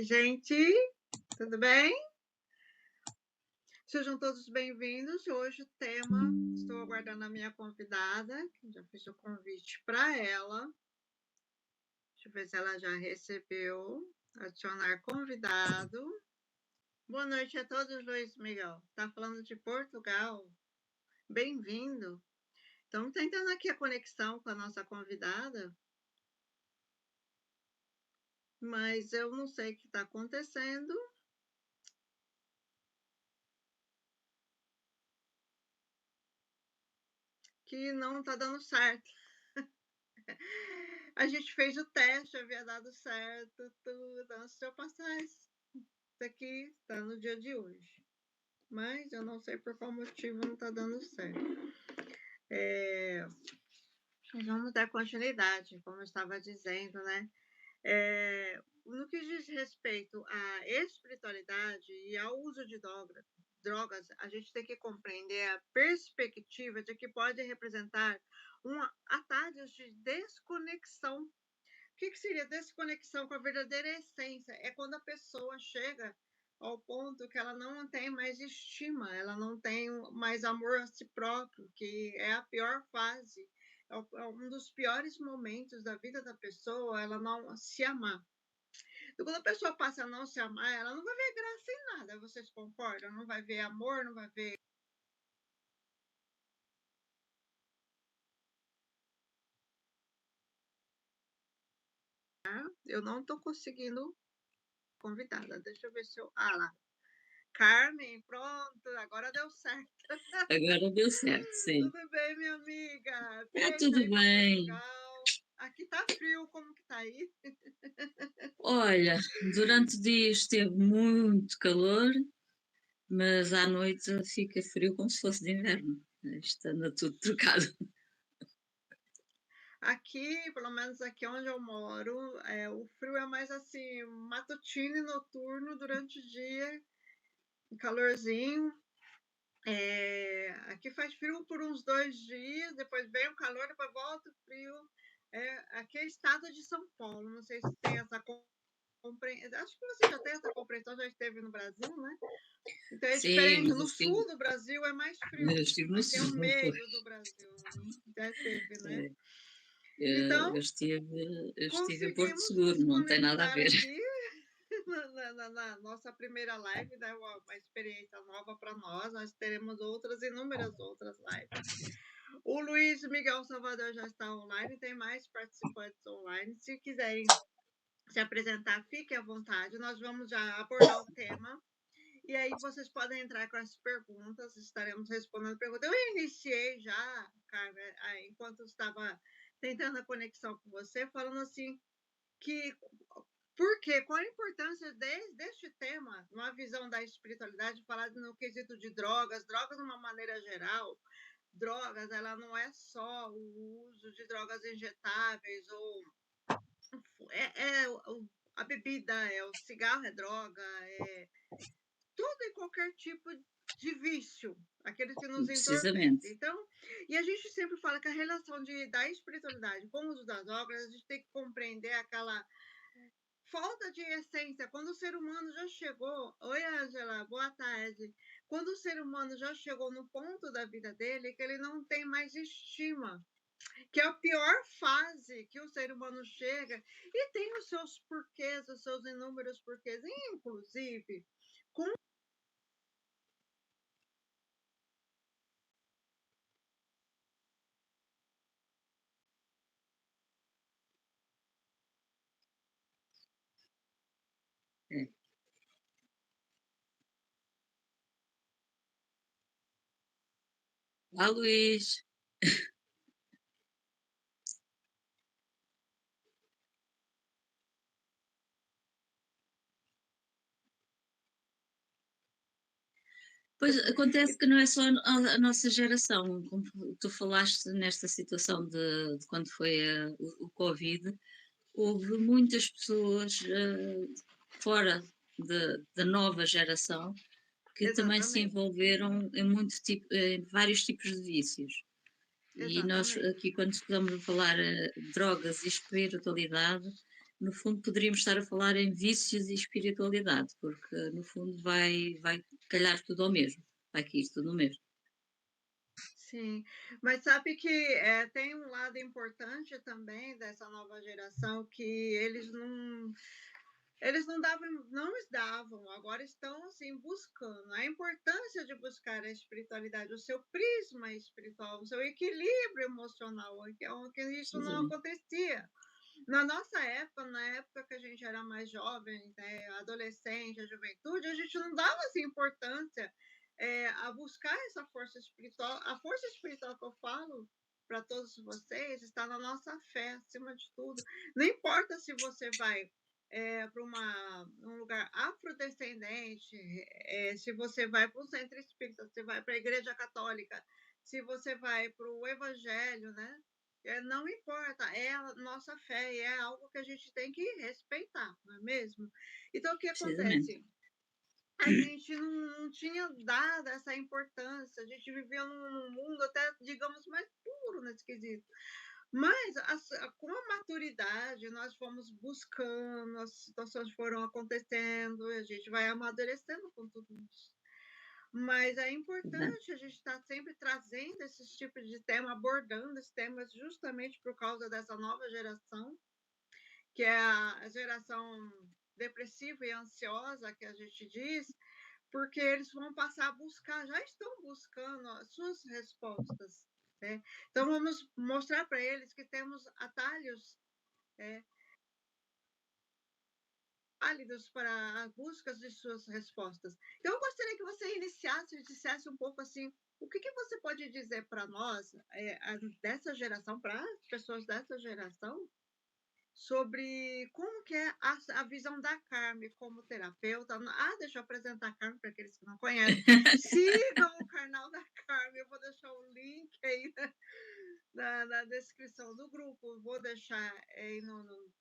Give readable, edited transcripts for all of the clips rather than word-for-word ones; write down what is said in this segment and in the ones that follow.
Oi, gente, tudo bem? Sejam todos bem-vindos. Hoje o tema, estou aguardando a minha convidada, que já fiz o convite para ela. Deixa eu ver se ela já recebeu. Adicionar convidado. Boa noite a todos, Luiz Miguel. Está falando de Portugal. Bem-vindo. Estamos tentando aqui a conexão com a nossa convidada, mas eu não sei o que está acontecendo. Que não está dando certo. A gente fez o teste, havia dado certo, tudo. Antes de eu passar isso aqui, está no dia de hoje. Mas eu não sei por qual motivo não está dando certo. Vamos dar continuidade, como eu estava dizendo, né? No que diz respeito à espiritualidade e ao uso de drogas, a gente tem que compreender a perspectiva de que pode representar atalhos de desconexão. O que seria desconexão com a verdadeira essência? É quando a pessoa chega ao ponto que ela não tem mais estima, ela não tem mais amor a si próprio, que é a pior fase, é um dos piores momentos da vida da pessoa, ela não se amar. Então, quando a pessoa passa a não se amar, ela não vai ver graça em nada, vocês concordam? Não vai ver amor, não vai ver... Eu não estou conseguindo convidada, deixa eu ver se eu... Ah, lá. Carmen, pronto, agora deu certo. Agora deu certo, sim. Tudo bem, minha amiga? Está tudo bem. Portugal. Aqui tá frio, como que tá aí? Olha, durante o dia esteve muito calor, mas à noite fica frio como se fosse de inverno. Está anda tudo trocado. Aqui, pelo menos aqui onde eu moro, o frio é mais assim, matutino e noturno durante o dia, calorzinho. Aqui faz frio por uns 2 dias, depois vem o calor, depois volta o frio. Aqui é estado de São Paulo, não sei se tem essa compreensão. Acho que você já tem essa compreensão, já esteve no Brasil, né? Então é Sim, diferente. mas No sul do Brasil é mais frio. eu estive no Aqui é o sul, meio do Brasil. Já teve, né? eu Então, estive em Porto conseguimos Seguro, nos não tem nada a conectar ver. aqui na nossa primeira live, né? Uma experiência nova para nós. Nós teremos inúmeras outras lives. O Luiz Miguel Salvador já está online, tem mais participantes online. Se quiserem se apresentar, fiquem à vontade. Nós vamos já abordar o tema. E aí vocês podem entrar com as perguntas, estaremos respondendo perguntas. Eu iniciei já, Carmen, enquanto estava tentando a conexão com você, falando assim, que por quê? Qual a importância deste tema, numa visão da espiritualidade, falar no quesito de drogas de uma maneira geral. Drogas, ela não é só o uso de drogas injetáveis, ou a bebida, o cigarro é droga, tudo e qualquer tipo de vício, aqueles que nos entorpecem. Então, e a gente sempre fala que a relação da espiritualidade com o uso das drogas, a gente tem que compreender aquela falta de essência. Quando o ser humano já chegou... Oi, Ângela, boa tarde. Quando o ser humano já chegou no ponto da vida dele que ele não tem mais estima, que é a pior fase que o ser humano chega, e tem os seus porquês, os seus inúmeros porquês, inclusive com... É. Olá, Luís. Pois acontece que não é só a nossa geração, como tu falaste nesta situação de quando foi o Covid, houve muitas pessoas fora da nova geração que também se envolveram em vários tipos de vícios. E nós aqui, quando estamos a falar drogas e espiritualidade, no fundo poderíamos estar a falar em vícios e espiritualidade, porque no fundo vai calhar tudo ao mesmo, vai cair tudo no mesmo. Sim, mas sabe que, tem um lado importante também dessa nova geração que eles não davam, agora estão, assim, buscando. A importância de buscar a espiritualidade, o seu prisma espiritual, o seu equilíbrio emocional, que isso não Precisamente. acontecia. Na nossa época, na época que a gente era mais jovem, né, adolescente, a juventude, a gente não dava essa importância, a buscar essa força espiritual. A força espiritual que eu falo para todos vocês está na nossa fé, acima de tudo. Não importa se você vai para um lugar afrodescendente, se você vai para um centro espírita, se você vai para a igreja católica, se você vai para o evangelho, né? Não importa, é a nossa fé e é algo que a gente tem que respeitar, não é mesmo? Então, o que Precisamente. acontece? A gente não tinha dado essa importância, a gente vivia num mundo até, digamos, mais puro nesse quesito. Mas com a maturidade, nós fomos buscando, as situações foram acontecendo, e a gente vai amadurecendo com tudo isso. Mas é Verdade. importante a gente estar sempre trazendo esses tipos de tema, abordando esses temas justamente por causa dessa nova geração, que é a geração depressiva e ansiosa, que a gente diz, porque eles vão passar a buscar, já estão buscando as suas respostas, né? Então vamos mostrar para eles que temos atalhos, é, válidos para a busca de suas respostas. Então eu gostaria que você iniciasse e dissesse um pouco assim, o que você pode dizer para nós, dessa geração, para as pessoas dessa geração, sobre como que é a visão da Carme como terapeuta. Deixa eu apresentar a Carme para aqueles que não conhecem. Sigam o canal da Carme, eu vou deixar o link aí na descrição do grupo, vou deixar aí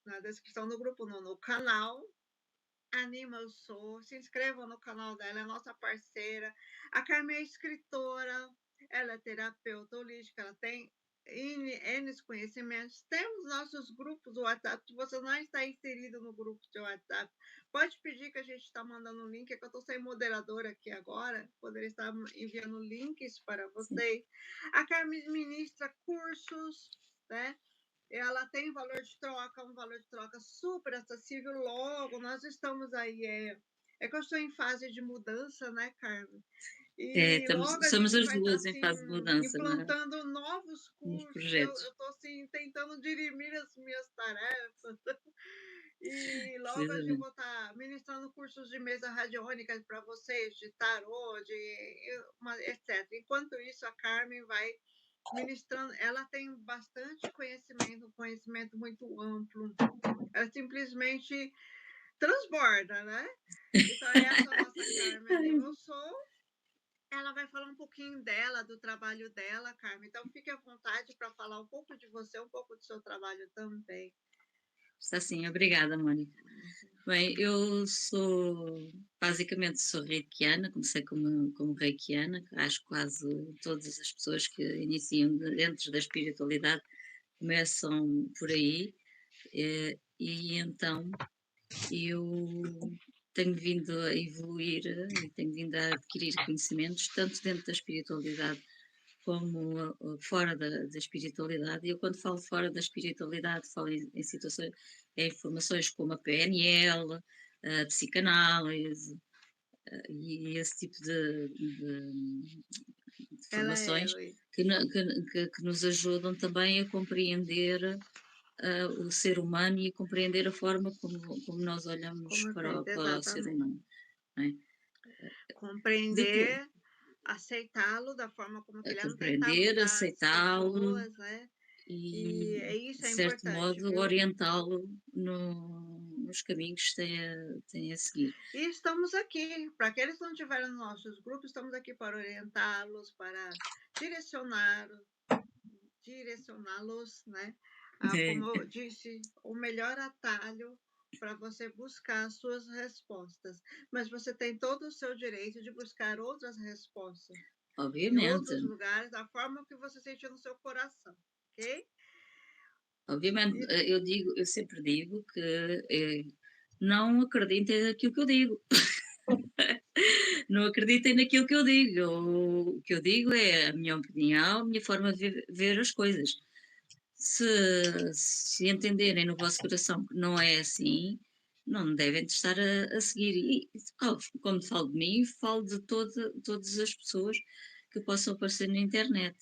na descrição do grupo, no canal. Anima Eu Sou, se inscrevam no canal dela, é nossa parceira. A Carmen é escritora, ela é terapeuta holística, ela tem N conhecimentos. Temos nossos grupos do WhatsApp. Se você não está inserido no grupo de WhatsApp, pode pedir que a gente está mandando o link. É que eu estou sem moderador aqui agora, poderia estar enviando links para Sim. vocês. A Carmen ministra cursos, né? Ela tem valor de troca, um valor de troca super acessível. Logo, nós estamos aí. É que eu estou em fase de mudança, né, Carmen? E logo a Somos gente as vai estar duas em assim, fase de mudança, implantando novos nos cursos. Eu projetos. estou assim, tentando dirimir as minhas tarefas. E logo a gente Precisamente. vou estar ministrando cursos de mesa radiônica para vocês, de tarô, etc. Enquanto isso, a Carmen vai ministrando. Ela tem bastante conhecimento, um conhecimento muito amplo. Ela simplesmente transborda, né? Então, essa nossa Carmen Anima Eu Sou. Ela vai falar um pouquinho dela, do trabalho dela, Carmen. Então, fique à vontade para falar um pouco de você, um pouco do seu trabalho também. Está sim, obrigada, Mónica. Bem, eu basicamente sou reikiana, comecei como reikiana, acho que quase todas as pessoas que iniciam dentro da espiritualidade começam por aí, e então eu tenho vindo a evoluir e tenho vindo a adquirir conhecimentos, tanto dentro da espiritualidade como fora da espiritualidade. E eu, quando falo fora da espiritualidade, falo em situações, em informações como a PNL, a psicanálise, e esse tipo de Ela é, formações que nos ajudam também a compreender o ser humano e a compreender a forma como nós olhamos compreende, para o ser exatamente. humano. Não é? Depois, Compreender, aceitá-lo da forma como que a ele é, não tentar compreender, mudar as aceitá-lo pessoas, né? E e, isso de é certo importante, modo, viu? orientá-lo nos caminhos que tem a seguir. E estamos aqui, para aqueles que não estiveram nos nossos grupos, estamos aqui para orientá-los, para direcioná-los, né? Como eu disse, o melhor atalho para você buscar as suas respostas. Mas você tem todo o seu direito de buscar outras respostas em Obviamente. outros lugares, da forma que você sentir no seu coração, ok? Obviamente, E eu sempre digo que não acreditem naquilo que eu digo. Não acreditem naquilo que eu digo. O que eu digo é a minha opinião, a minha forma de ver as coisas. Se entenderem no vosso coração que não é assim, não devem de estar a seguir. E como falo de mim, falo de todas as pessoas que possam aparecer na internet.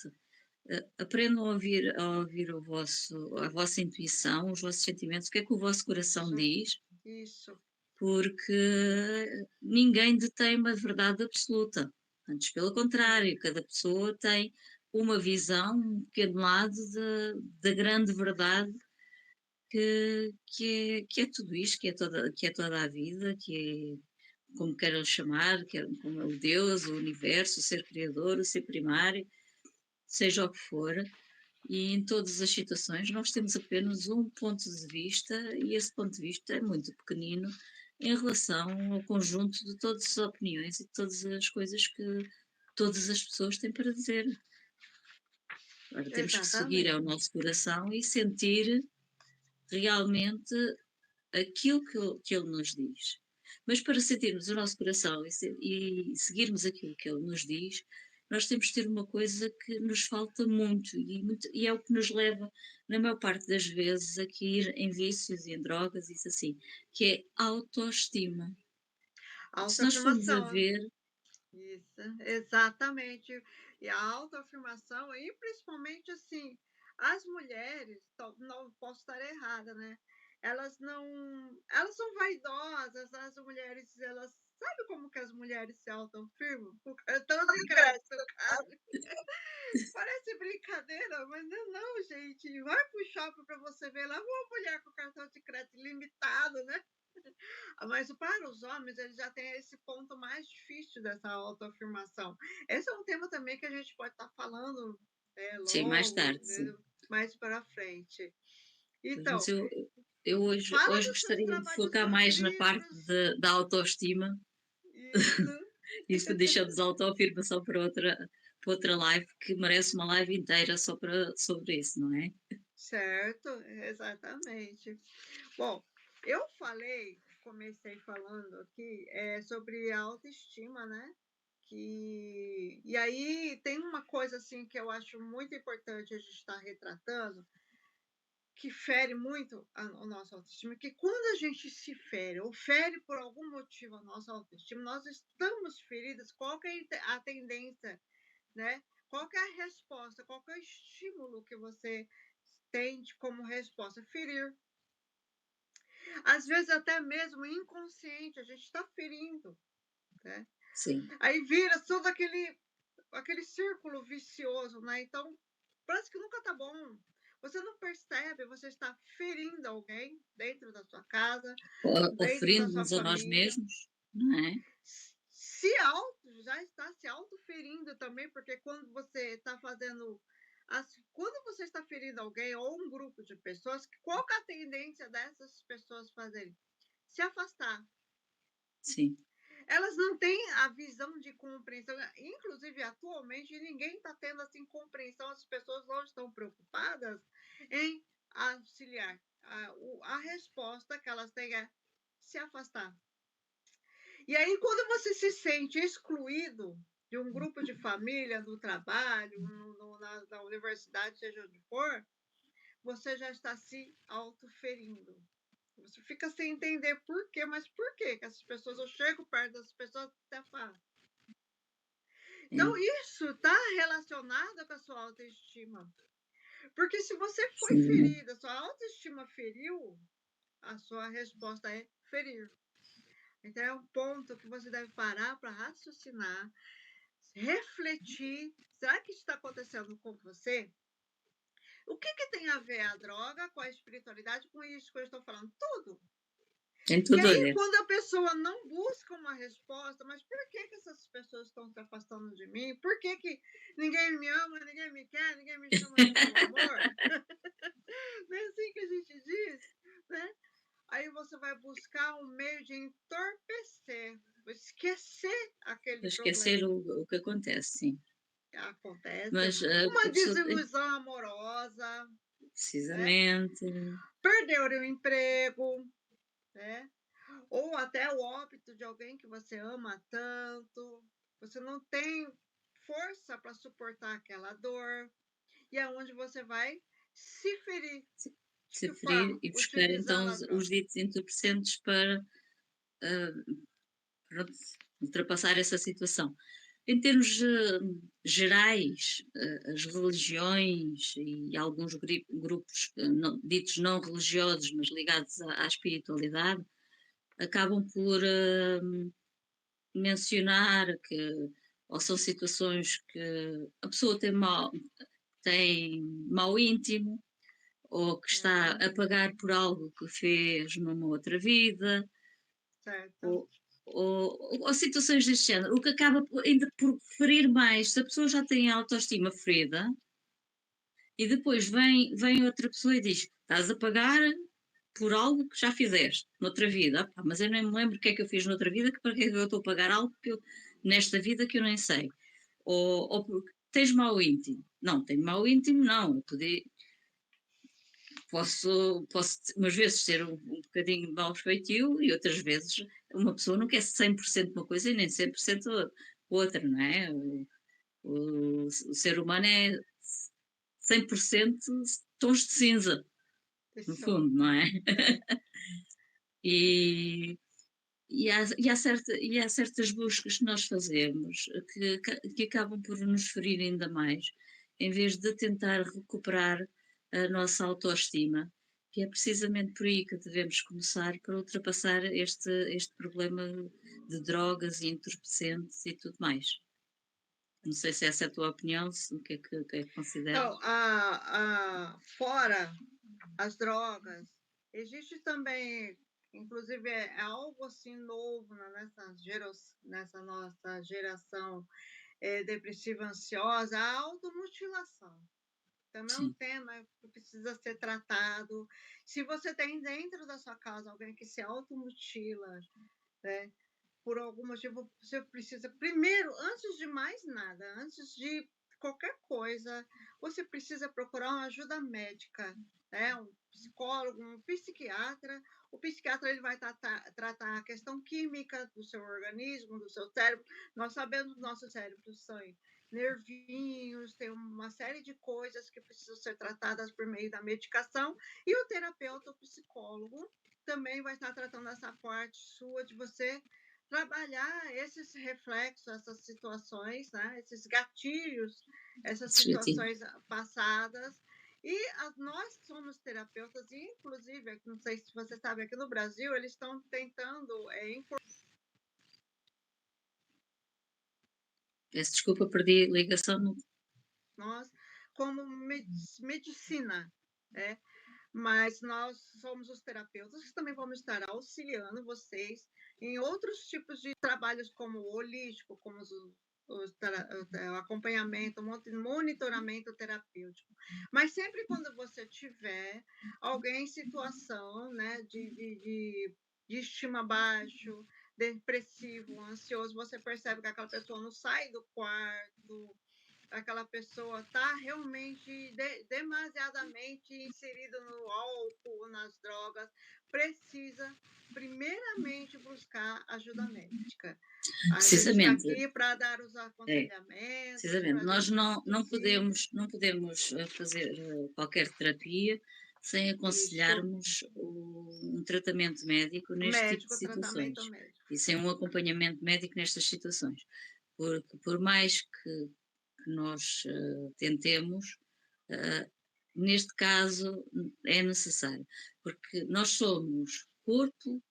Aprendam a ouvir a vossa intuição, os vossos sentimentos, o que é que o vosso coração isso, diz, isso, porque ninguém detém uma verdade absoluta. Antes, pelo não, contrário, cada pessoa tem uma visão, um pequeno lado da grande verdade que é tudo isto, que é toda a vida, que é como queiram chamar, como é o Deus, o universo, o ser criador, o ser primário, seja o que for. E em todas as situações nós temos apenas um ponto de vista e esse ponto de vista é muito pequenino em relação ao conjunto de todas as opiniões e de todas as coisas que todas as pessoas têm para dizer. Agora temos que seguir ao exatamente. nosso coração e sentir realmente aquilo que ele nos diz. Mas para sentirmos o nosso coração e seguirmos aquilo que ele nos diz, nós temos de ter uma coisa que nos falta muito, e é o que nos leva, na maior parte das vezes, a cair em vícios e em drogas, isso assim, que é autoestima. Se nós formos a Autoafirmação. ver, Isso, exatamente. E a autoafirmação, e principalmente assim, as mulheres, não posso estar errada, né? Elas são vaidosas, as mulheres, elas, sabe como que as mulheres se autoafirmam? Com cartão de crédito, cara. Parece brincadeira, mas não, gente. Vai pro shopping para você ver lá uma mulher com cartão de crédito limitado, né? Mas para os homens, eles já têm esse ponto mais difícil dessa autoafirmação. Esse é um tema também que a gente pode estar falando sim, mais logo, tarde, sim. mais para frente. Mas Então, eu hoje, fala hoje dos seus gostaria de trabalhos, focar seus mais na parte livros. da autoestima. Isso, Isso deixamos a autoafirmação para outra live, que merece uma live inteira só sobre isso, não é? certo, exatamente. Bom, comecei falando aqui sobre a autoestima, né? E aí tem uma coisa assim que eu acho muito importante a gente estar retratando, que fere muito o nosso autoestima, que quando a gente se fere ou fere por algum motivo a nossa autoestima, nós estamos feridas, qual que é a tendência, né? Qual que é a resposta, qual que é o estímulo que você tem como resposta? Ferir. Às vezes até mesmo inconsciente, a gente está ferindo, né? Sim. Aí vira todo aquele círculo vicioso, né? Então, parece que nunca tá bom. Você não percebe, você está ferindo alguém dentro da sua casa, dentro da sua Oferindo-nos a nós família. mesmos, não é? Já está se auto-ferindo também, porque quando você está fazendo. Quando você está ferindo alguém ou um grupo de pessoas, qual que é a tendência dessas pessoas fazerem? Se afastar. Sim. Elas não têm a visão de compreensão. Inclusive, atualmente, ninguém está tendo assim compreensão. As pessoas não estão preocupadas em auxiliar. A resposta que elas têm é se afastar. E aí, quando você se sente excluído de um grupo de família, do trabalho, na universidade, seja onde for, você já está se autoferindo. Você fica sem entender por quê, mas por quê que essas pessoas, eu chego perto das pessoas e afastam. Então, É. isso está relacionado com a sua autoestima. Porque se você foi Sim. ferida, sua autoestima feriu, a sua resposta é ferir. Então, é um ponto que você deve parar para raciocinar, refletir. Será que isso está acontecendo com você? O que tem a ver a droga com a espiritualidade, com isso que eu estou falando? Tudo. Tem E tudo a aí, ver. quando a pessoa não busca uma resposta, mas por que essas pessoas estão se afastando de mim? Por que ninguém me ama, ninguém me quer, ninguém me chama de meu amor? Não é assim que a gente diz, né? Aí você vai buscar um meio de entorpecer, esquecer aquele Esquecer problema o que acontece, sim. que acontece. Mas Uma a pessoa desilusão amorosa, né? precisamente. Perder o emprego, né? Ou até o óbito de alguém que você ama tanto. Você não tem força para suportar aquela dor. E é onde você vai se ferir. Se De se que ferir forma? e buscar então Utilizando a os droga. ditos entorpecentes para, ah, pronto, ultrapassar essa situação. Em termos, gerais, as religiões e alguns grupos, ditos não religiosos, mas ligados à espiritualidade, acabam por, mencionar que ou são situações que a pessoa tem mau íntimo, ou que está Uhum, a pagar por algo que fez numa outra vida, certo. ou, ou situações deste género, o que acaba ainda por ferir mais, se a pessoa já tem a autoestima ferida, e depois vem outra pessoa e diz: estás a pagar por algo que já fizeste noutra vida. Pá, mas eu nem me lembro o que é que eu fiz noutra vida, que para que é que eu estou a pagar algo que nesta vida que eu nem sei. Ou porque tens mau íntimo. Não, tenho mau íntimo, não. Eu posso umas vezes ser um bocadinho mau feitio e outras vezes uma pessoa não quer 100% uma coisa e nem 100% outra, não é? O ser humano é 100% tons de cinza, no Isso. fundo, não é? É. E, e há certas buscas que nós fazemos que acabam por nos ferir ainda mais, em vez de tentar recuperar a nossa autoestima, que é precisamente por aí que devemos começar para ultrapassar este problema de drogas e entorpecentes e tudo mais. Não sei se essa é a tua opinião, o que é que Então, consideras? fora as drogas, existe também, inclusive é algo assim novo nessa nossa geração depressiva ansiosa, a automutilação. Também é um Sim, tema que precisa ser tratado. Se você tem dentro da sua casa alguém que se automutila, né, por algum motivo, você precisa, primeiro, antes de mais nada, antes de qualquer coisa, você precisa procurar uma ajuda médica, né? Um psicólogo, um psiquiatra. O psiquiatra ele vai tratar a questão química do seu organismo, do seu cérebro. Nós sabemos que o nosso cérebro são nervinhos, tem uma série de coisas que precisam ser tratadas por meio da medicação. E o terapeuta, o psicólogo, também vai estar tratando essa parte sua de você trabalhar esses reflexos, essas situações, né? Esses gatilhos, essas sim. situações passadas. E nós somos terapeutas, e inclusive, não sei se você sabe, aqui no Brasil, eles estão tentando Peço desculpa, perdi a ligação. nós como medicina, né? Mas nós somos os terapeutas que também vamos estar auxiliando vocês em outros tipos de trabalhos, como o holístico, como o acompanhamento, monitoramento terapêutico. Mas sempre quando você tiver alguém em situação, né, de estima baixo, depressivo, ansioso, você percebe que aquela pessoa não sai do quarto, aquela pessoa está realmente demasiadamente inserida no álcool, nas drogas, precisa primeiramente buscar ajuda médica. A gente está Precisamente, aqui para dar os é, aconselhamentos, precisamente. para dar Nós os toquezinhos. não podemos fazer qualquer terapia sem Isso, aconselharmos um tratamento médico neste tipo de médico, tratamento situações médico. e sem um acompanhamento médico nestas situações. Porque por mais que nós tentemos, eh, neste caso é necessário, porque nós somos corpo,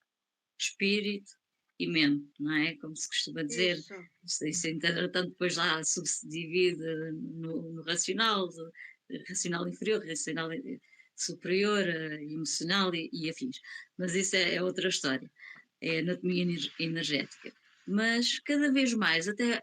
espírito e mente, não é? Como se costuma dizer, Isso, isso entretanto depois lá subdivide no racional, racional inferior, racional superior, emocional e afins. Mas isso é outra história, é anatomia energética. Mas cada vez mais, até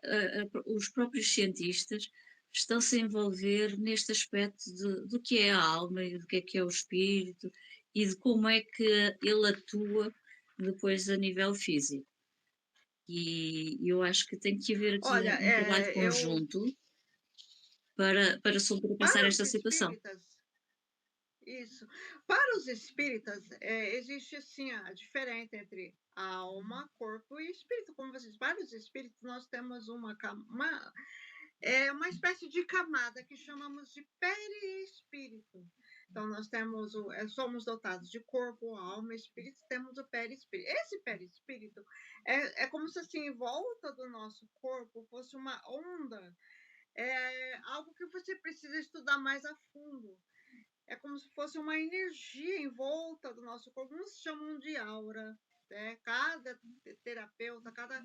os próprios cientistas estão-se a envolver neste aspecto do que é a alma e do que é o espírito e de como é que ele atua depois a nível físico. E eu acho que tem que haver aqui olha, um trabalho eu conjunto para se ultrapassar para os esta situação. espíritas. Isso. Para os espíritas, existe assim a diferença entre alma, corpo e espírito. Como vocês, vários espíritos, nós temos uma espécie de camada que chamamos de perispírito. Então, nós temos somos dotados de corpo, alma, espírito, temos o perispírito. Esse perispírito é como se assim, em volta do nosso corpo fosse uma onda, algo que você precisa estudar mais a fundo. É como se fosse uma energia em volta do nosso corpo, uns chamam de aura, né? Cada terapeuta, cada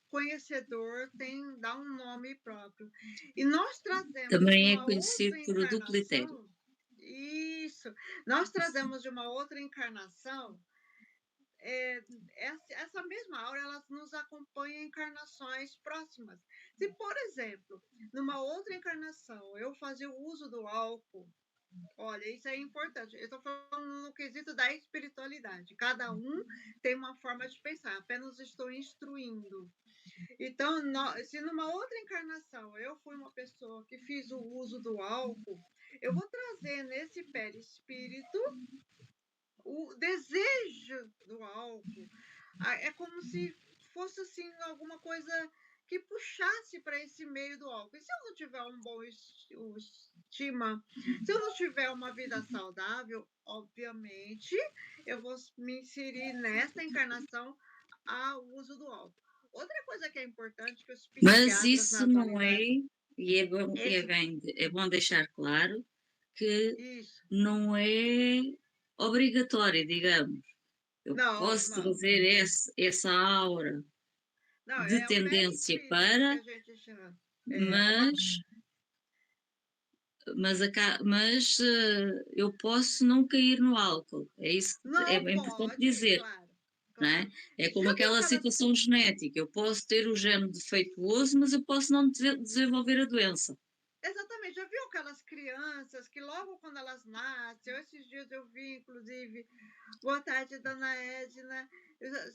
conhecedor dá um nome próprio. E nós trazemos de Também é uma outra conhecido por duplitério. encarnação, isso, nós trazemos de uma outra encarnação, essa mesma aura, ela nos acompanha em encarnações próximas. Se, por exemplo, numa outra encarnação eu fazer o uso do álcool, olha, isso é importante. Eu estou falando no quesito da espiritualidade. Cada um tem uma forma de pensar, apenas estou instruindo. Então, se numa outra encarnação eu fui uma pessoa que fiz o uso do álcool, eu vou trazer nesse perispírito o desejo do álcool. É como se fosse assim alguma coisa que puxasse para esse meio do álcool. E se eu não tiver um bom estima, se eu não tiver uma vida saudável, obviamente eu vou me inserir nessa encarnação ao uso do álcool. Outra coisa que é importante que os Mas psiquiatras na isso não é, atualidade, esse, é bom deixar claro que isso, não é obrigatório, digamos. Eu não, posso não, trazer essa aura não, de é o tendência perispírito que para, a gente chama. É uma, mas, eu posso não cair no álcool. É isso que é não bem importante pode, dizer, claro, não é? claro. É como Já viu aquela aquelas situação genética. Eu posso ter o gene defeituoso, mas eu posso não desenvolver a doença. Exatamente, já viu aquelas crianças que logo quando elas nascem, esses dias eu vi, inclusive, boa tarde, dona Edna,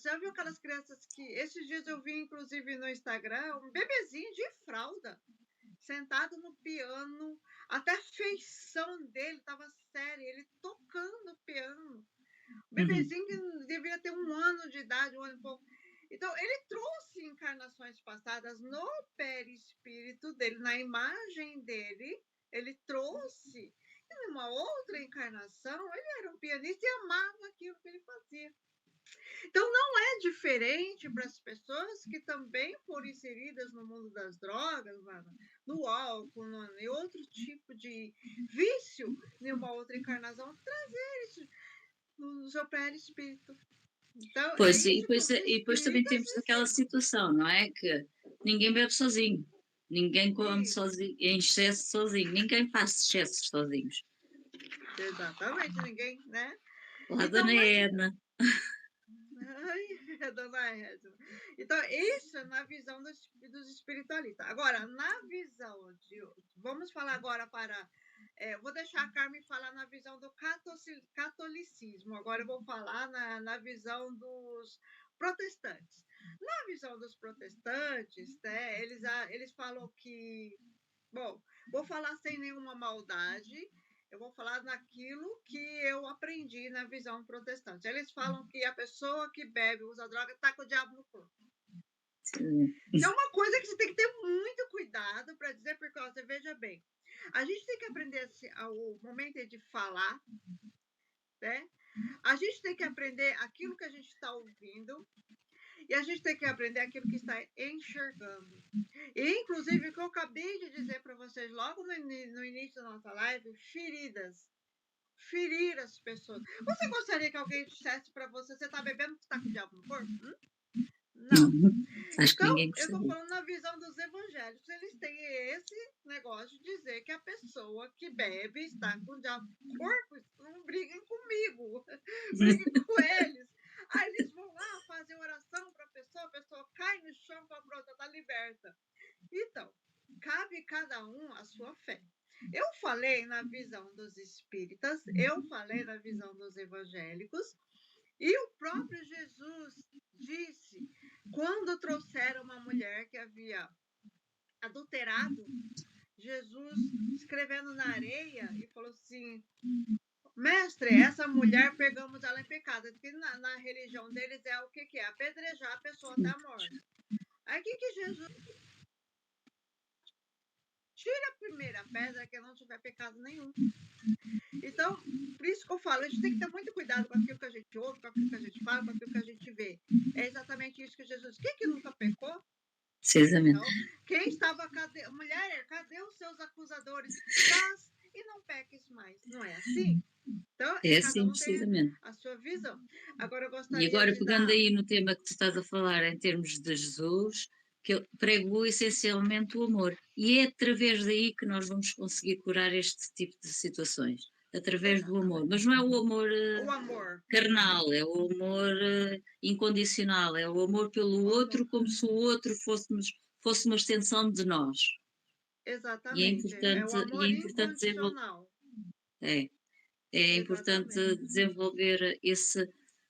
já viu aquelas crianças que, esses dias eu vi, inclusive, no Instagram, um bebezinho de fralda, sentado no piano, até a feição dele estava séria, ele tocando o piano. Um Uhum. bebezinho que devia ter 1 ano de idade, 1 ano e pouco. Então, ele trouxe encarnações passadas no perispírito dele, na imagem dele, ele trouxe. E numa outra encarnação, ele era um pianista e amava aquilo que ele fazia. Então, não é diferente para as pessoas que também foram inseridas no mundo das drogas, no álcool, em outro tipo de vício, em uma outra encarnação, trazer isso no seu perispírito. Então, é Pois, isso que os e depois também espíritas temos aquela ensinam. situação, não é? Que ninguém bebe sozinho, ninguém come Isso, sozinho, em excesso sozinho, ninguém faz excessos sozinhos. exatamente, ninguém, né? Lá da Então, mas. Ana. Ai, dona Edna. Então, isso é na visão dos espiritualistas. Agora, na visão de. Vamos falar agora para. Vou deixar a Carmen falar na visão do catolicismo. Agora eu vou falar na visão dos protestantes. Na visão dos protestantes, né, eles falam que. Bom, vou falar sem nenhuma maldade, eu vou falar naquilo que eu aprendi na visão protestante. Eles falam que a pessoa que bebe, usa droga, está com o diabo no corpo. Isso é uma coisa que você tem que ter muito cuidado para dizer, porque ó, você veja bem, a gente tem que aprender o momento de falar, né? A gente tem que aprender aquilo que a gente está ouvindo e a gente tem que aprender aquilo que está enxergando. E, inclusive, o que eu acabei de dizer para vocês logo no início da nossa live, feridas. Ferir as pessoas. Você gostaria que alguém dissesse para você, você está bebendo, você está com o diabo no corpo? Não. Acho que Então, ninguém eu estou gostaria. falando na visão dos evangélicos. Eles têm esse negócio de dizer que a pessoa que bebe está com o diabo no corpo. Não briguem comigo. Briguem com eles. Aí eles vão lá fazer oração para a pessoa cai no chão, para pronto, está liberta. Então, cabe cada um a sua fé. Eu falei na visão dos espíritas, eu falei na visão dos evangélicos, e o próprio Jesus disse, quando trouxeram uma mulher que havia adulterado, Jesus escrevendo na areia e falou assim: Mestre, essa mulher pegamos ela em pecado. Porque na religião deles é o que que é? Apedrejar a pessoa até a morte. Aí o que que Jesus tira a primeira pedra que não tiver pecado nenhum. Então, por isso que eu falo, a gente tem que ter muito cuidado com aquilo que a gente ouve, com aquilo que a gente fala, com aquilo que a gente vê. É exatamente isso que Jesus. Quem que nunca pecou? Precisamente. Então, quem estava, cadê, mulher, cadê os seus acusadores? Vás e não peques mais. Não é assim? Então, É cada assim, um tem precisamente. a sua visão. Agora, eu E gostaria agora, de pegando dar. aí no tema que tu estás a falar em termos de Jesus, que ele pregou essencialmente o amor. E é através daí que nós vamos conseguir curar este tipo de situações. Através do amor. Exatamente. Mas não é o amor O amor. carnal, é o amor incondicional, é o amor pelo O outro amor. como se o outro fosse uma extensão de nós. Exatamente. É o E é amor importante desenvolver. incondicional. É, é importante Exatamente. desenvolver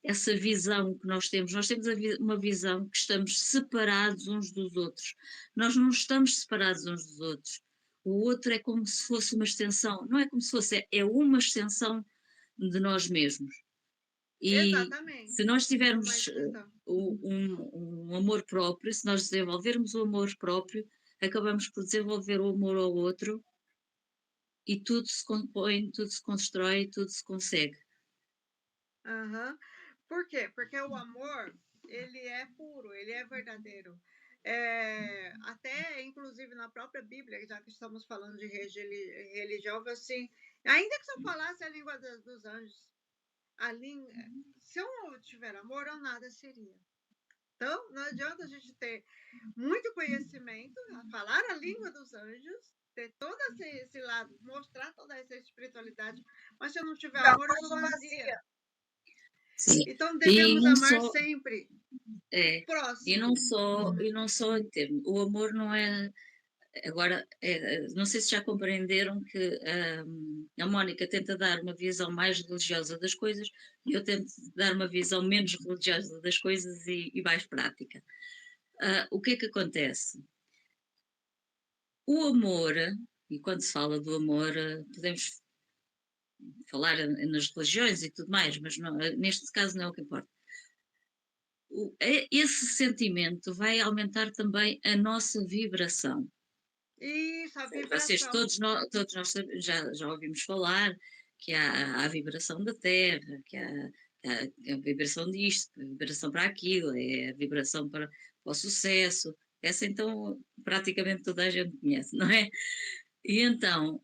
essa visão que nós temos. Nós temos uma visão que estamos separados uns dos outros. Nós não estamos separados uns dos outros. O outro é como se fosse uma extensão, não é como se fosse, é uma extensão de nós mesmos. E se Exatamente. nós É uma tivermos extensão. um amor próprio, se nós desenvolvermos o amor próprio, acabamos por desenvolver o amor ao outro e tudo se compõe, tudo se constrói, tudo se consegue. Aham. Por quê? Porque o amor, ele é puro, ele é verdadeiro. Até, inclusive, na própria Bíblia, já que estamos falando de religião, assim, ainda que se eu falasse a língua dos anjos, a língua, se eu não tiver amor, eu nada seria. Então, não adianta a gente ter muito conhecimento, falar a língua dos anjos, ter todo esse lado, mostrar toda essa espiritualidade, mas se eu não tiver amor, eu sou vazia. Sim. Então, E devemos não amar só, sempre o é, próximo. e não só em termos, o amor não é, agora, não sei se já compreenderam que a Mónica tenta dar uma visão mais religiosa das coisas e eu tento dar uma visão menos religiosa das coisas e mais prática. O que é que acontece? O amor, e quando se fala do amor, podemos falar nas religiões e tudo mais, mas não, neste caso não é o que importa. Esse sentimento vai aumentar também a nossa vibração. Isso, a Vocês, vibração. todos nós já ouvimos falar que há a vibração da Terra, que há a vibração disto, a vibração para aquilo, é a vibração para o sucesso. Essa então praticamente toda a gente conhece, não é? E então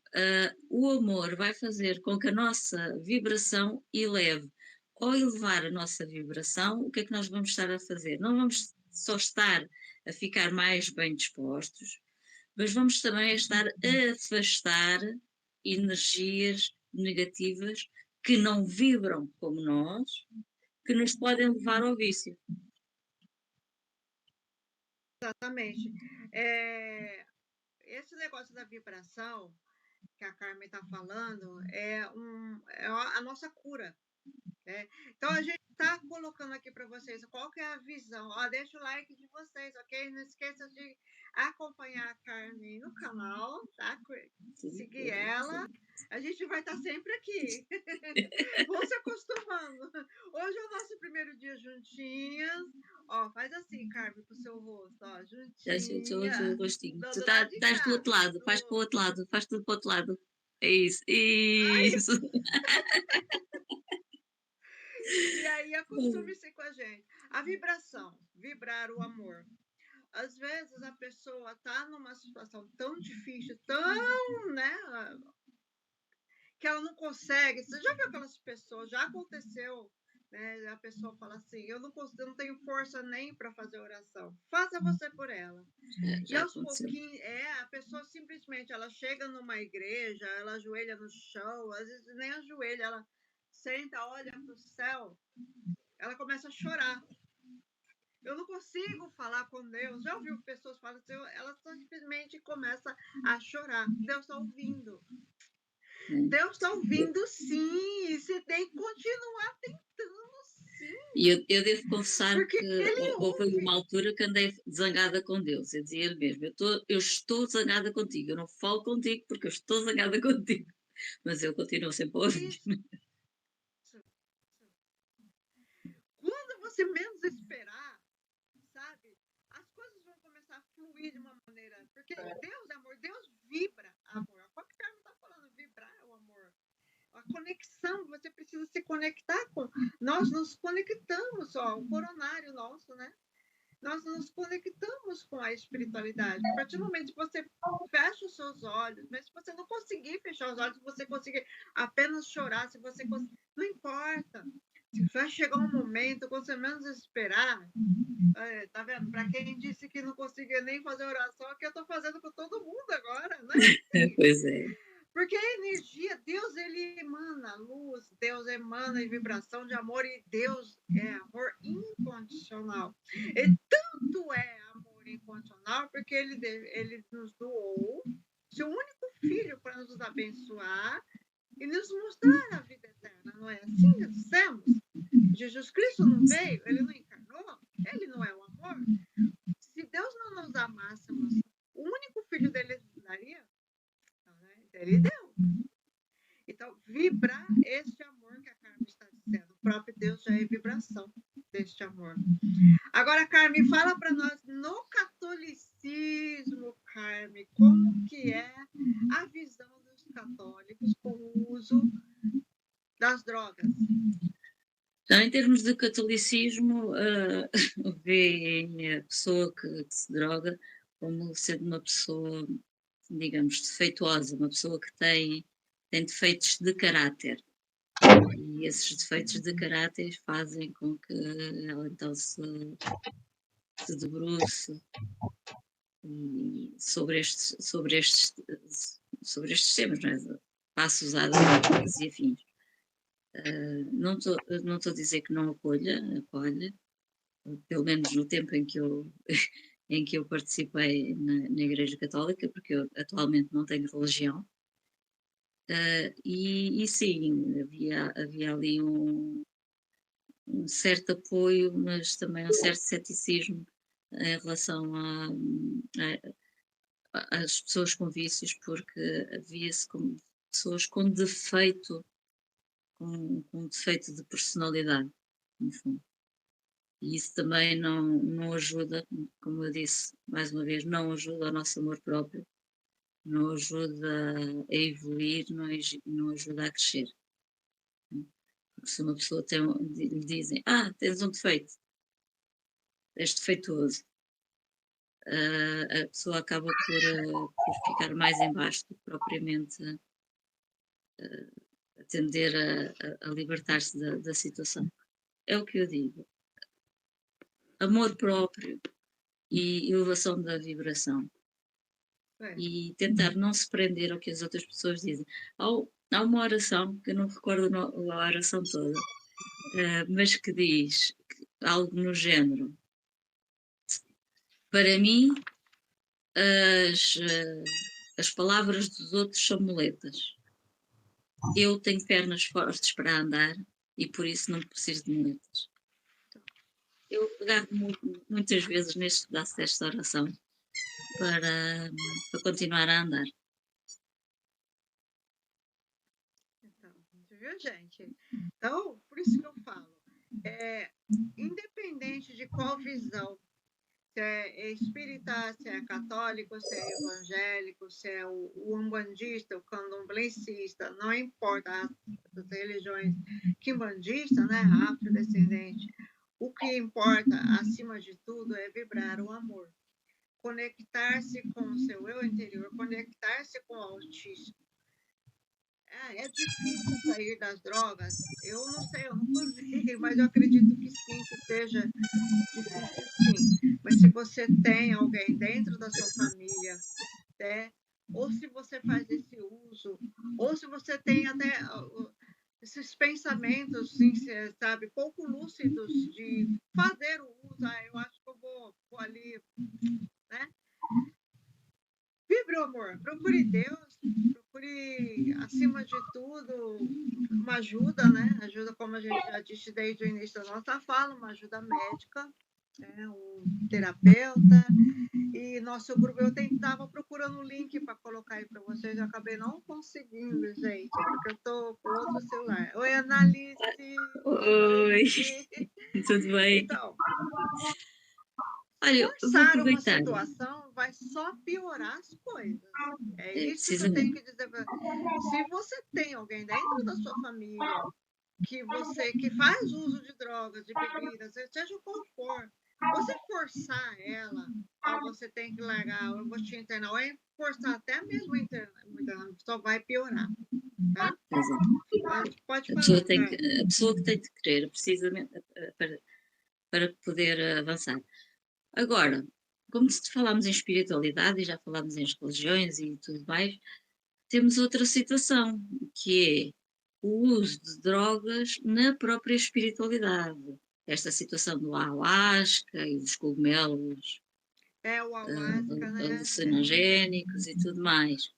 o amor vai fazer com que a nossa vibração eleve. Ao elevar a nossa vibração, o que é que nós vamos estar a fazer? Não vamos só estar a ficar mais bem dispostos, mas vamos também estar a afastar energias negativas que não vibram como nós, que nos podem levar ao vício. Exatamente. Esse negócio da vibração que a Carmen está falando é a nossa cura. Né? Então, a gente está colocando aqui para vocês qual que é a visão. Deixa o like de vocês, ok? Não esqueça de acompanhar a Carmen no canal, tá? Seguir ela. A gente vai estar sempre aqui. Vão se acostumando. Hoje é o nosso primeiro dia juntinhas. Faz assim, Carmen, com o seu rosto, juntinha. O rostinho. Tu Do lado de estás do cá. outro lado, faz para o outro lado, faz tudo para o outro lado. É isso, Ai, isso. e aí acostume-se com a gente. A vibração, vibrar o amor. Às vezes a pessoa está numa situação tão difícil, tão, né, que ela não consegue. Você já viu aquelas pessoas? Já aconteceu, né? A pessoa fala assim: eu não consigo, eu não tenho força nem para fazer oração. Faça você por ela. E Já aos aconteceu. pouquinhos, a pessoa simplesmente ela chega numa igreja, ela ajoelha no chão, às vezes nem ajoelha, ela senta, olha para o céu, ela começa a chorar. Eu não consigo falar com Deus. Já ouviu pessoas falando assim, ela simplesmente começa a chorar. Deus está ouvindo. Deus está ouvindo, sim. Você tem que continuar tentando, sim. E eu devo confessar porque que ele houve ouve. uma altura que andei zangada com Deus. Eu dizia mesmo, eu estou zangada contigo, eu não falo contigo porque eu estou zangada contigo. Mas eu continuo sempre a ouvir. Isso. você menos esperar, sabe? As coisas vão começar a fluir de uma maneira. Porque Deus é amor, Deus vibra amor. Qual que o Carmen está falando? Vibrar é o amor. A conexão, você precisa se conectar com. Nós nos conectamos, ó, o coronário nosso, né? Nós nos conectamos com a espiritualidade. A partir do momento que você fecha os seus olhos, mas se você não conseguir fechar os olhos, se você conseguir apenas chorar, se você conseguir, não importa. Vai chegar um momento, quando você menos esperar, tá vendo? Para quem disse que não conseguia nem fazer oração, é que eu estou fazendo com todo mundo agora, né? Pois é. Porque a energia, Deus, ele emana luz, Deus emana vibração de amor, e Deus é amor incondicional. E tanto é amor incondicional, porque ele nos doou seu único filho para nos abençoar e nos mostrar a vida eterna, não é assim que dissemos? Jesus Cristo não veio, ele não encarnou, ele não é o amor. Se Deus não nos amássemos, o único filho dele daria? Ele deu. Então, vibrar este amor que a Carmen está dizendo. O próprio Deus já é vibração deste amor. Agora, Carmen, fala para nós, no catolicismo, Carmen, como que é a visão dos católicos com o uso das drogas? Então, em termos de catolicismo, vê a pessoa que se droga como sendo uma pessoa, digamos, defeituosa, uma pessoa que tem defeitos de caráter. E esses defeitos de caráter fazem com que ela então se debruce sobre estes temas, não é? Passo usar drogas e afins. Não estou a dizer que não acolhe, pelo menos no tempo em que eu participei na Igreja Católica, porque eu atualmente não tenho religião. E sim, havia ali um certo apoio, mas também um certo ceticismo em relação às pessoas com vícios, porque havia-se como pessoas com defeito, com defeito de personalidade, no fundo. E isso também não ajuda, como eu disse, mais uma vez, não ajuda ao nosso amor próprio, não ajuda a evoluir, não ajuda a crescer. Se uma pessoa lhe dizem, tens um defeito, és defeituoso, a pessoa acaba por ficar mais em baixo do que propriamente a tender a libertar-se da situação. É o que eu digo. Amor próprio e elevação da vibração. E tentar não se prender ao que as outras pessoas dizem. Há uma oração, que eu não recordo a oração toda, mas que diz algo no género: para mim, as palavras dos outros são muletas. Eu tenho pernas fortes para andar e por isso não preciso de muletas. Eu agarro muitas vezes neste pedaço desta oração para continuar a andar. Então, viu, gente? Então, por isso que eu falo, independente de qual visão, se é espírita, se é católico, se é evangélico, se é o umbandista, o candomblessista, não importa as religiões quimbandistas, né, afrodescendente, o que importa, acima de tudo, é vibrar o amor. Conectar-se com o seu eu interior, conectar-se com o Altíssimo. É difícil sair das drogas? Eu não sei, eu não consegui, mas eu acredito que sim, que seja difícil sim. Mas se você tem alguém dentro da sua família, né? Ou se você faz esse uso, ou se você tem até esses pensamentos, assim, sabe, pouco lúcidos de fazer o uso, eu acho que eu vou ali, né? Vibre o amor, procure Deus, procure, acima de tudo, uma ajuda, né? Ajuda, como a gente já disse desde o início da nossa fala, uma ajuda médica, né? Um terapeuta. E nosso grupo, eu estava procurando o link para colocar aí para vocês, eu acabei não conseguindo, gente, porque eu estou com outro celular. Oi, Analice! Oi! Tudo bem? Então, Olha, eu vou forçar uma aproveitar. situação vai só piorar as coisas. É É, isso que eu tenho precisamente. que dizer pra se você tem alguém dentro da sua família que faz uso de drogas, de bebidas, seja qual for, você forçar ela, "Ó, você tem que largar, eu vou te internar", ou forçar até mesmo internar, só vai piorar, tá. Exato. Pode A pessoa falar, tem que, Carmen. a pessoa que tem de querer, precisamente, para poder avançar. Agora, como se falámos em espiritualidade e já falámos em religiões e tudo mais, temos outra situação, que é o uso de drogas na própria espiritualidade. Esta situação do ayahuasca e dos cogumelos É o ayahuasca, né, alucinogénicos e tudo mais.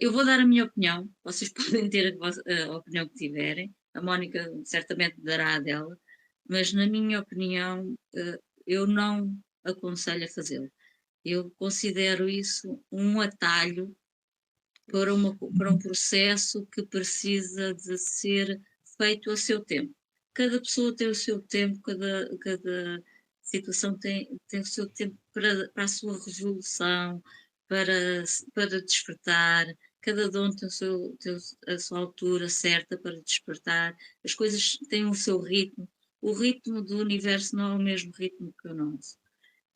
Eu vou dar a minha opinião, vocês podem ter a opinião que tiverem, a Mónica certamente dará a dela, mas na minha opinião, eu não aconselho a fazê-lo. Eu considero isso um atalho para um processo que precisa de ser feito a seu tempo. Cada pessoa tem o seu tempo, cada situação tem o seu tempo para a sua resolução, para despertar, cada dom tem a sua altura certa para despertar, as coisas têm o seu ritmo. O ritmo do universo não é o mesmo ritmo que o nosso.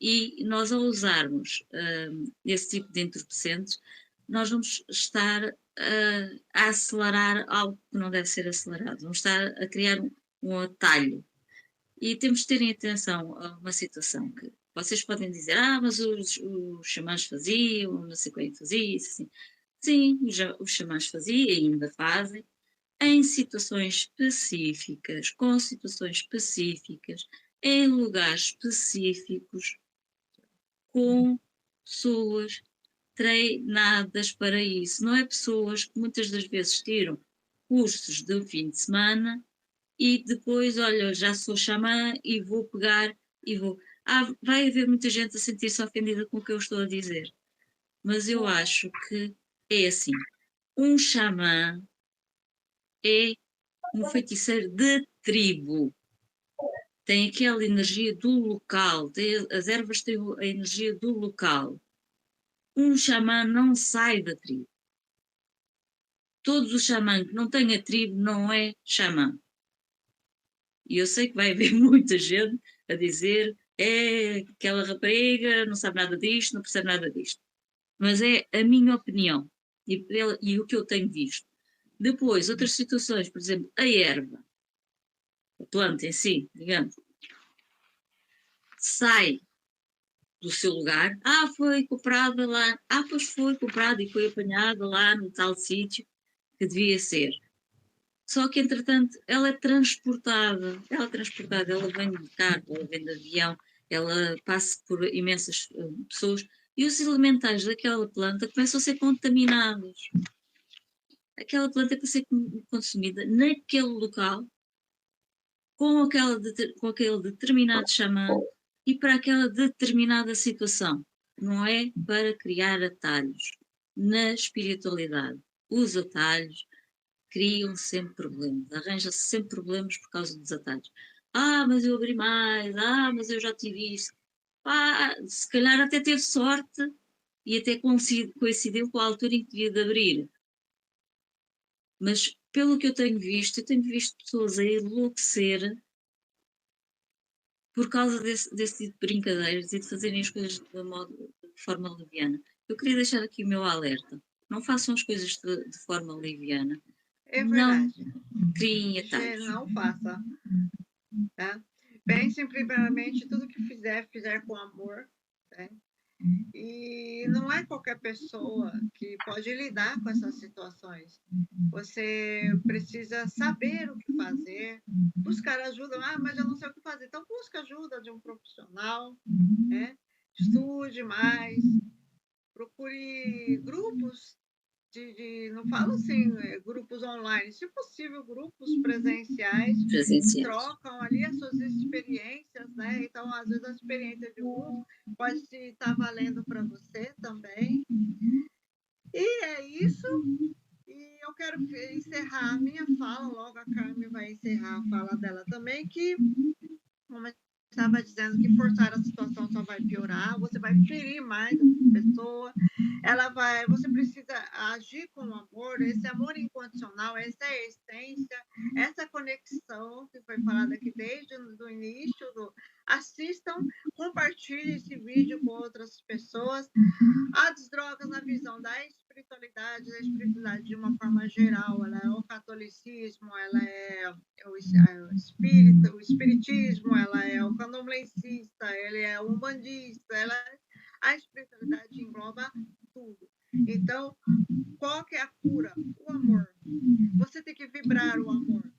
E nós, ao usarmos esse tipo de entorpecentes, nós vamos estar a acelerar algo que não deve ser acelerado, vamos estar a criar um atalho. E temos de terem atenção a uma situação que vocês podem dizer, mas os xamãs faziam, não sei quem fazia, isso assim. Sim, os xamãs faziam e ainda fazem, em situações específicas, com situações específicas, em lugares específicos, com pessoas treinadas para isso. Não é pessoas que muitas das vezes tiram cursos de fim de semana e depois, olha, já sou xamã e vou pegar e vou. Vai haver muita gente a sentir-se ofendida com o que eu estou a dizer, mas eu acho que é assim. Um xamã é um feiticeiro de tribo. Tem aquela energia do local, as ervas têm a energia do local. Um xamã não sai da tribo. Todos os xamãs que não têm a tribo não é xamã. E eu sei que vai haver muita gente a dizer aquela rapariga não sabe nada disto, não percebe nada disto. Mas é a minha opinião e o que eu tenho visto. Depois, outras situações, por exemplo, a erva, a planta em si, digamos, sai do seu lugar. Foi comprada lá. Pois foi comprada e foi apanhada lá no tal sítio que devia ser. Só que, entretanto, ela é transportada. Ela vem de carro, ela vem de avião, ela passa por imensas pessoas e os elementais daquela planta começam a ser contaminados. Aquela planta é para ser consumida naquele local, com aquele determinado xamã e para aquela determinada situação. Não é para criar atalhos. Na espiritualidade, os atalhos criam sempre problemas, arranja-se sempre problemas por causa dos atalhos. Mas eu abri mais, mas eu já tive isso. Se calhar até teve sorte e até coincidiu com a altura em que devia de abrir. Mas pelo que eu tenho visto pessoas a enlouquecer por causa desse tipo de brincadeiras e de fazerem as coisas de forma leviana. Eu queria deixar aqui o meu alerta. Não façam as coisas de forma leviana. É Não verdade. criem atalhos. Não faça, tá. Pense primeiramente tudo que fizer com amor, né. E não é qualquer pessoa que pode lidar com essas situações. Você precisa saber o que fazer, buscar ajuda. Mas eu não sei o que fazer. Então busque ajuda de um profissional, né? Estude mais, procure grupos não falo assim, grupos online, se possível, grupos presenciais que Presenciais. trocam ali as suas experiências, né? Então, às vezes, a experiência de um pode estar valendo para você também. E é isso. E eu quero encerrar a minha fala, logo a Carmen vai encerrar a fala dela também, que como eu estava dizendo, que forçar a situação só vai piorar, você vai ferir mais a pessoa, você precisa agir com amor, esse amor incondicional, essa é a essência, essa conexão que foi falada aqui desde o início, assistam, compartilhem esse vídeo com outras pessoas. As drogas na visão da espiritualidade de uma forma geral, ela é o catolicismo, ela é o espiritismo, ela é o candomblessista, ele é o umbandista, a espiritualidade engloba tudo. Então, qual que é a cura? O amor. Você tem que vibrar o amor.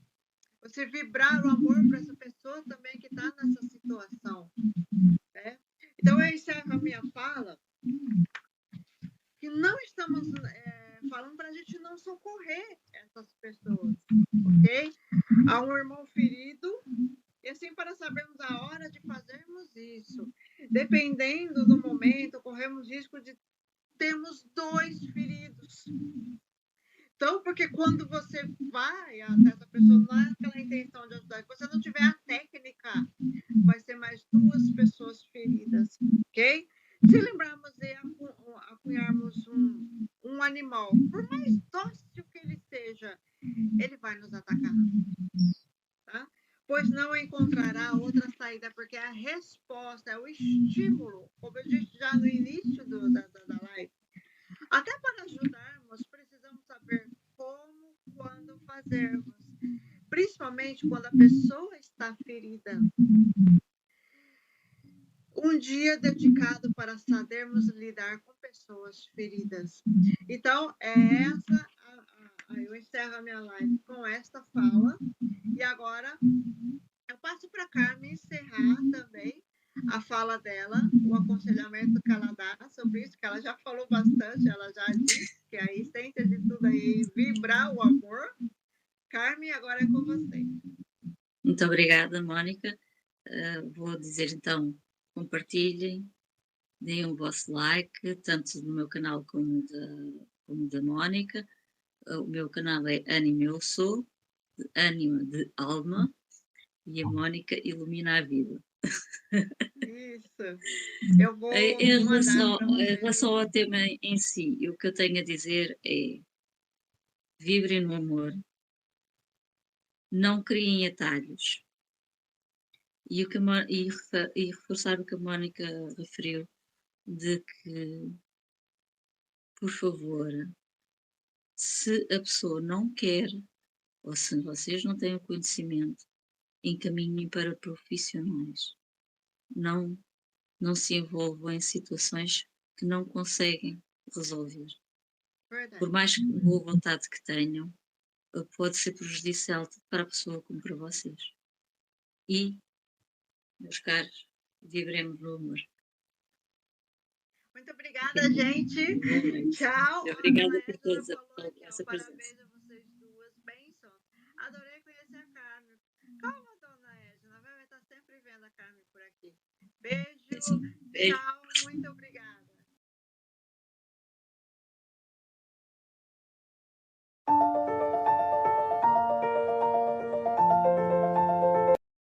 Você vibrar o amor para essa pessoa também que está nessa situação. Né? Então, eu encerro a minha fala que não estamos falando para a gente não socorrer essas pessoas, ok? Há um irmão ferido, e assim, para sabermos a hora de fazermos isso, dependendo do momento, corremos risco de termos 2 feridos. Então, porque quando você vai até essa pessoa, não é aquela intenção de ajudar, se você não tiver a técnica, vai ser mais 2 pessoas feridas, ok? Se lembrarmos de acunharmos um animal, por mais dócil que ele seja, ele vai nos atacar, tá? Pois não encontrará outra saída, porque a resposta é o estímulo, como eu disse já no início da live. Até para ajudarmos, precisamos saber como, quando fazermos, principalmente quando a pessoa está ferida. Um dia dedicado para sabermos lidar com pessoas feridas. Então, eu encerro a minha live com esta fala. E agora, eu passo para a Carmen encerrar também a fala dela, o aconselhamento que ela dá sobre isso, que ela já falou bastante, ela já disse que a essência de tudo aí é vibrar o amor. Carmen, agora é com você. Muito obrigada, Mónica. Vou dizer então, compartilhem, deem o vosso like, tanto do meu canal como da Mónica. O meu canal é Ânima Eu Sou, Ânima de Alma, e a Mónica ilumina a vida. Isso. Eu vou Em mandar para você. Em relação ao tema em si, o que eu tenho a dizer é: vibrem no amor, não criem atalhos. E reforçar o que a Mónica referiu, de que, por favor, se a pessoa não quer, ou se vocês não têm o conhecimento, encaminhem para profissionais. Não se envolvam em situações que não conseguem resolver. Verdade. Por mais boa vontade que tenham, pode ser prejudicial tanto para a pessoa como para vocês. E, meus caros, vibremos no amor. Muito obrigada, gente. Tchau. Obrigada por todos pela vossa presença. Parabéns a vocês duas. Bênçãos. Adorei conhecer a Carmen. Calma, dona Edna. Vai estar sempre vendo a Carmen por aqui. Beijo. Tchau. Muito obrigada.